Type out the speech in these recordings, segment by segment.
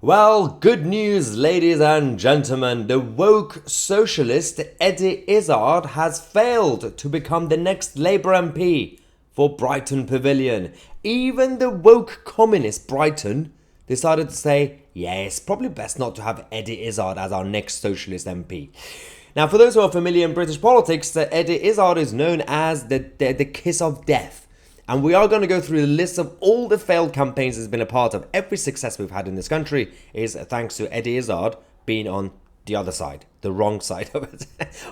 Well, good news, ladies and gentlemen. The woke socialist Eddie Izzard has failed to become the next Labour MP for Brighton Pavilion. Even the woke communist Brighton decided to say, yeah, it's probably best not to have Eddie Izzard as our next socialist MP. Now, for those who are familiar in British politics, Eddie Izzard is known as the kiss of death. And we are going to go through the list of all the failed campaigns he's been a part of. Every success we've had in this country is thanks to Eddie Izzard being on the other side, the wrong side of it.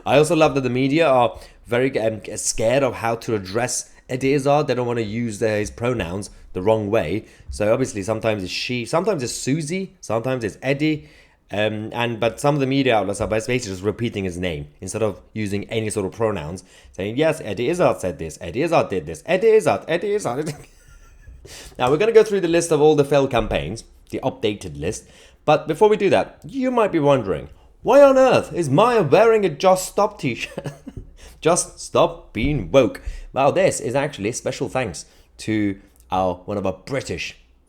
I also love that the media are very scared of how to address Eddie Izzard. They don't want to use his pronouns the wrong way. So obviously sometimes it's she, sometimes it's Susie, sometimes it's Eddie. But some of the media outlets are basically just repeating his name instead of using any sort of pronouns, saying, yes, Eddie Izzard said this, Eddie Izzard did this, Eddie Izzard, Eddie Izzard. Now, we're going to go through the list of all the failed campaigns, the updated list. But before we do that, you might be wondering, why on earth is Maya wearing a Just Stop t-shirt? Just stop being woke. Well, this is actually special thanks to one of our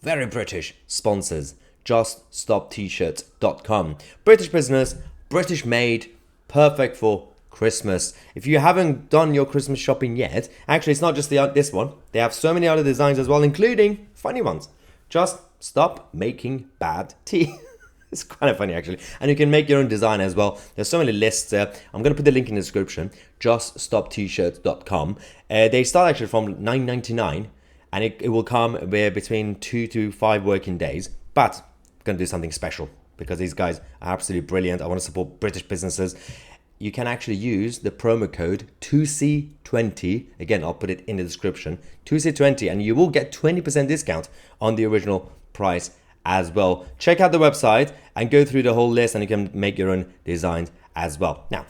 very British sponsors, JustStopT-shirts.com. British business, British made, perfect for Christmas. If you haven't done your Christmas shopping yet, actually it's not just this one. They have so many other designs as well, including funny ones. Just stop making bad tea. It's kind of funny actually. And you can make your own design as well. There's so many lists. I'm going to put the link in the description. JustStopT-shirts.com. They start actually from $9.99 and it will come between 2 to 5 working days. But going to do something special because these guys are absolutely brilliant. I want to support British businesses. You can actually use the promo code Tousi20. Again, I'll put it in the description. Tousi20, and you will get 20% discount on the original price as well. Check out the website and go through the whole list, and you can make your own designs as well. Now,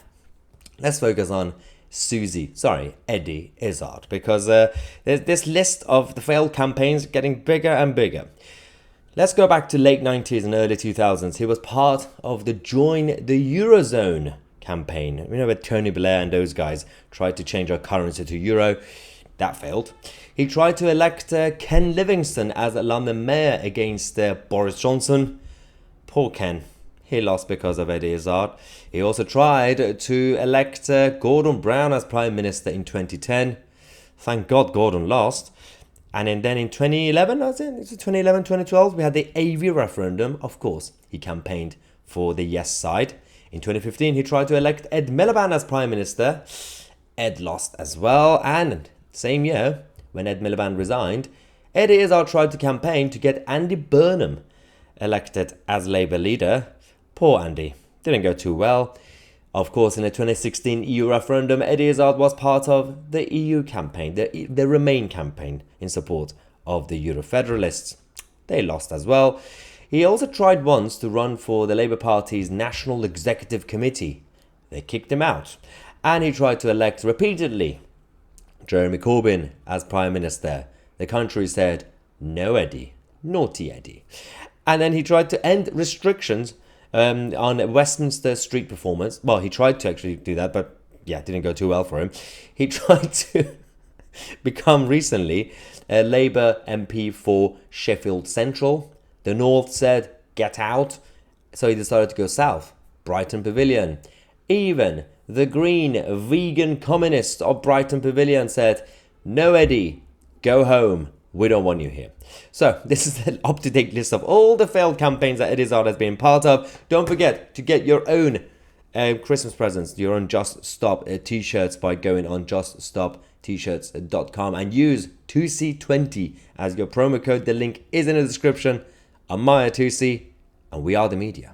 let's focus on Eddie Izzard, because there's this list of the failed campaigns getting bigger and bigger. Let's go back to late 90s and early 2000s. He was part of the Join the Eurozone campaign. You know, where Tony Blair and those guys tried to change our currency to euro. That failed. He tried to elect Ken Livingstone as London mayor against Boris Johnson. Poor Ken. He lost because of Eddie Izzard. He also tried to elect Gordon Brown as Prime Minister in 2010. Thank God Gordon lost. And then in 2011, 2012, we had the AV referendum. Of course, he campaigned for the yes side. In 2015, he tried to elect Ed Miliband as Prime Minister. Ed lost as well. And same year, when Ed Miliband resigned, Eddie Izzard tried to campaign to get Andy Burnham elected as Labour leader. Poor Andy. Didn't go too well. Of course, in the 2016 EU referendum, Eddie Izzard was part of the EU campaign, the Remain campaign in support of the Euro-Federalists. They lost as well. He also tried once to run for the Labour Party's National Executive Committee. They kicked him out. And he tried to elect repeatedly Jeremy Corbyn as Prime Minister. The country said, no Eddie, naughty Eddie. And then he tried to end restrictions on Westminster street performance. Well, he tried to actually do that, but yeah, it didn't go too well for him. He tried to become recently a Labour MP for Sheffield Central. The North said, get out. So he decided to go south, Brighton Pavilion. Even the green vegan communist of Brighton Pavilion said, no Eddie, go home. We don't want you here. So this is the up-to-date list of all the failed campaigns that Eddie Izzard has been part of. Don't forget to get your own Christmas presents, your own Just Stop t-shirts by going on JustStopT-shirts.com and use Tousi20 as your promo code. The link is in the description. I'm Maya Tousi, and we are the media.